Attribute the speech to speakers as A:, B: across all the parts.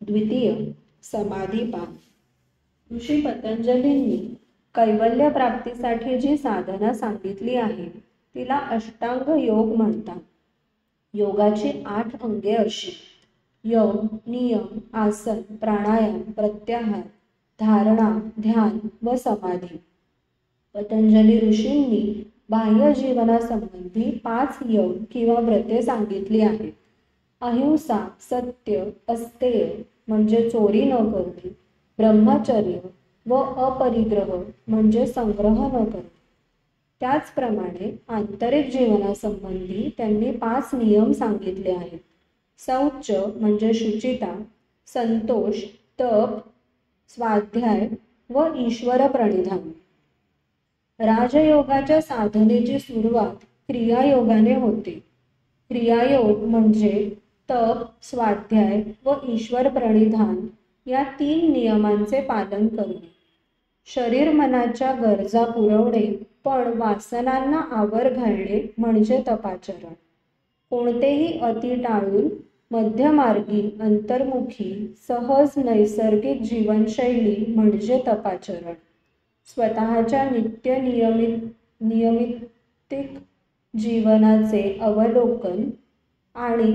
A: द्वितीय समाधीपान. ऋषी पतंजलींनी कैवल्य प्राप्तीसाठी जी साधना सांगितली आहे तिला अष्टांग योग म्हणतात. योगाची 8 अंगे अशी: यम, नियम, आसन, प्राणायाम, प्रत्याहार, धारणा, ध्यान व समाधी. पतंजली ऋषींनी बाह्य जीवनासंबंधी 5 यम किंवा व्रते सांगितली आहेत. अहिंसा, सत्य, अस्तेय म्हणजे चोरी न करणे, ब्रह्मचर्य व अपरिग्रह म्हणजे संग्रह न करणे. त्याचप्रमाणे आंतरिक जीवनासंबंधी त्यांनी 5 नियम सांगितले आहेत. शौच म्हणजे शुचिता, संतोष, तप, स्वाध्याय व ईश्वर प्रणिधान. राजयोगाच्या साधनेची सुरुवात क्रियायोगाने होते. क्रियायोग म्हणजे तप, स्वाध्याय व ईश्वर प्रणिधान या 3 नियमांचे पालन करणे. शरीर मनाच्या गरजा पुरवणे पण वासनांना आवर घालणे म्हणजे तपाचरण. कोणतेही अति टाळून मध्यमार्गी अंतर्मुखी सहज नैसर्गिक जीवनशैली म्हणजे तपाचरण. स्वतःच्या नियमितिक जीवनाचे अवलोकन आणि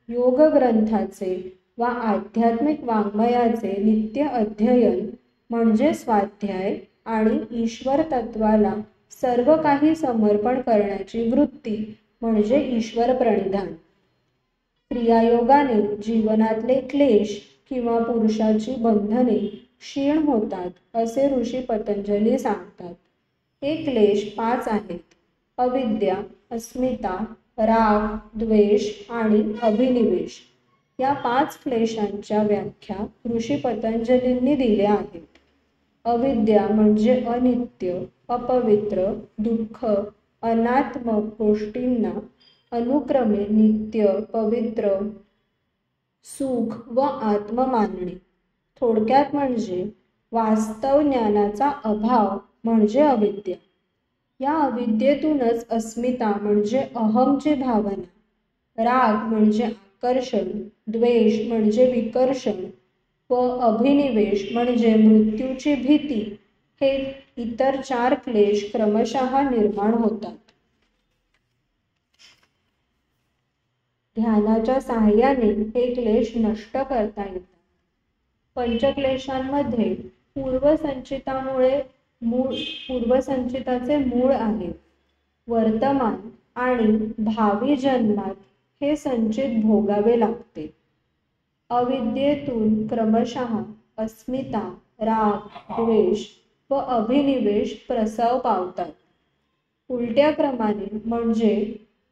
A: योग ग्रंथाचे वा आध्यात्मिक वाङ्मयाचे नित्य अध्ययन म्हणजे स्वाध्याय आणि ईश्वर तत्वाला सर्व काही समर्पण करण्याची वृत्ती म्हणजे ईश्वर प्रणिधान. क्रियायोगाने जीवनातले क्लेश किंवा पुरुषाची बंधने क्षीण होतात असे ऋषी पतंजली सांगतात. हे क्लेश 5 आहेत: अविद्या, अस्मिता, राग, द्वेष आणि अभिनिवेश. या 5 क्लेशांच्या व्याख्या ऋषी पतंजलींनी दिल्या आहेत. अविद्या म्हणजे अनित्य, अपवित्र, दुःख, अनात्म गोष्टींना अनुक्रमे नित्य, पवित्र, सुख व आत्म मानणे. थोडक्यात म्हणजे वास्तव ज्ञानाचा अभाव म्हणजे अविद्या. या अविद्येतूनच अस्मिता म्हणजे अहमची भावना, राग म्हणजे आकर्षण, द्वेष म्हणजे विकर्षण व अभिनिवेश म्हणजे मृत्यूची भीती हे इतर 4 क्लेश क्रमशः निर्माण होतात. ध्यानाच्या साहाय्याने हे क्लेश नष्ट करता येतात. पंचक्लेशांमध्ये पूर्वसंचिताचे मूळ आहे. वर्तमान आणि भावी जन्मात हे संचित भोगावे लागते. अविद्येतून क्रमशः अस्मिता, राग, द्वेष व अभिनिवेश प्रसव पावतात. उलट्या क्रमाने म्हणजे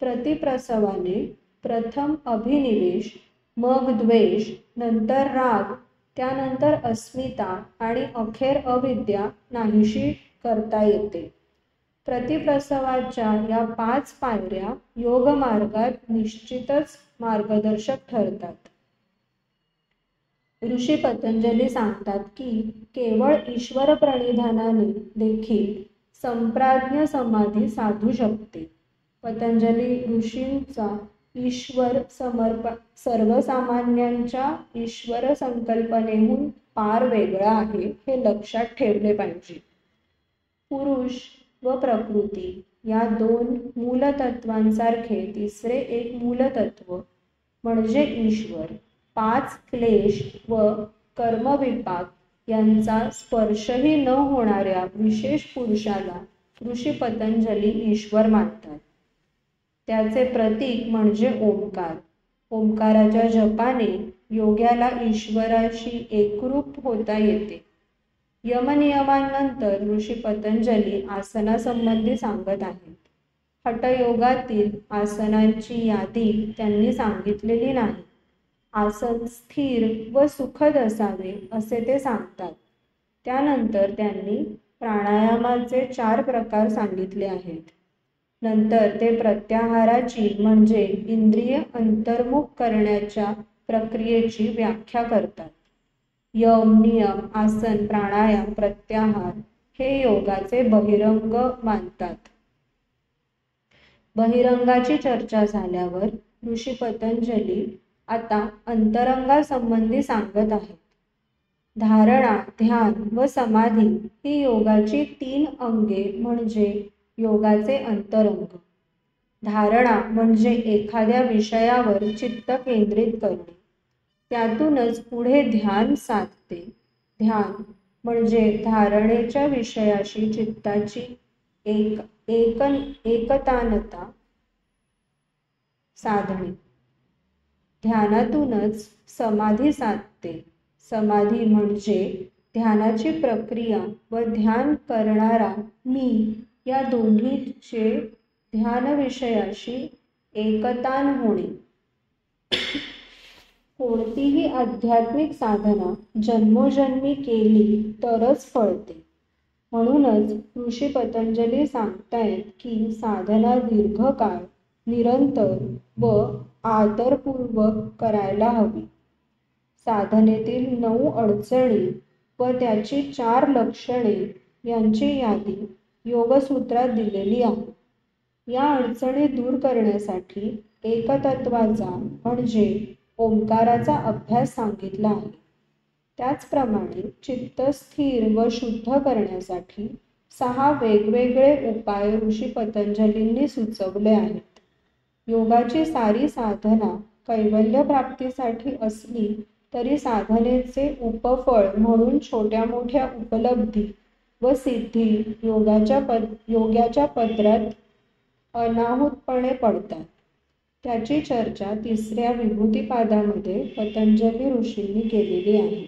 A: प्रतिप्रसवाने प्रथम अभिनिवेश, मग द्वेष, नंतर राग, त्यानंतर अस्मिता आणि अखेर अविद्या नाहीशी करता येते. प्रतिप्रसवाच्या या 5 पायऱ्या योगमार्गात निश्चितच मार्गदर्शक ठरतात. ऋषी पतंजली सांगतात की केवळ ईश्वर प्रणिधानाने देखील संप्राज्ञ समाधी साधू शकते. पतंजली ऋषींचा ईश्वर सर्वसामान्यांच्या ईश्वर संकल्पनेहून पार वेगळा आहे हे लक्षात ठेवले पाहिजे. पुरुष व प्रकृती या 2 मूलतत्वांसारखे तिसरे एक मूलतत्व म्हणजे ईश्वर, 5 क्लेश व कर्मविपाक यांचा स्पर्शही न होणाऱ्या विशेष पुरुषाला ऋषी पतंजली ईश्वर मानतात. त्याचे प्रतीक म्हणजे ओंकार. ओंकाराच्या जपाने योग्याला ईश्वराशी एकरूप होता येते. यमनियमांनंतर ऋषी पतंजली आसनासंबंधी सांगत आहेत. हठयोगातील आसनांची यादी त्यांनी सांगितलेली नाही. आसन स्थिर व सुखद असावे असे ते सांगतात. त्यानंतर त्यांनी प्राणायामाचे 4 प्रकार सांगितले आहेत. नंतर ते प्रत्याहाराची म्हणजे इंद्रिय अंतर्मुख करण्याच्या प्रक्रियेची व्याख्या करतात. यम, नियम, आसन, प्राणायाम, प्रत्याहार हे योगाचे बहिरंग मानतात. बहिरंगाची चर्चा झाल्यावर ऋषी पतंजली आता अंतरंगासंबंधी सांगत आहेत. धारणा, ध्यान व समाधी ही योगाची 3 अंगे म्हणजे योगाचे अंतरंग. धारणा म्हणजे एखाद्या विषयावर चित्त केंद्रित करणे. त्यातूनच पुढे ध्यान साधते. ध्यान म्हणजे धारणेच्या विषयाशी चित्ताची एकतानता साधणे. ध्यानातूनच समाधी साधते. समाधी म्हणजे ध्यानाची प्रक्रिया व ध्यान करणारा मी या दोन्हीचे ध्यान विषयाशी एकतान होणे. कोणतीही आध्यात्मिक साधना जन्मोजन्मी केली तरच फळते. म्हणूनच ऋषी पतंजली सांगतायत की साधना दीर्घकाळ, निरंतर व आदरपूर्वक करायला हवी. साधनेतील 9 अडचणी व त्याची 4 लक्षणे यांची यादी योगसूत्रात दिलेली आहे. या अडचणी दूर करण्यासाठी एकतत्वाचा म्हणजे ओंकाराचा अभ्यास सांगितला आहे. त्याचप्रमाणे चित्त स्थिर व शुद्ध करण्यासाठी 6 वेगवेगळे उपाय ऋषी पतंजलींनी सुचवले आहेत. योगाची सारी साधना कैवल्य प्राप्तीसाठी असली तरी साधनेचे उपफळ म्हणून छोट्या मोठ्या उपलब्धी व सिद्धी योग्याच्या पदरात अनाहूतपणे पडतात. त्याची चर्चा 3ऱ्या विभूतिपादामध्ये पतंजली ऋषींनी केलेली आहे.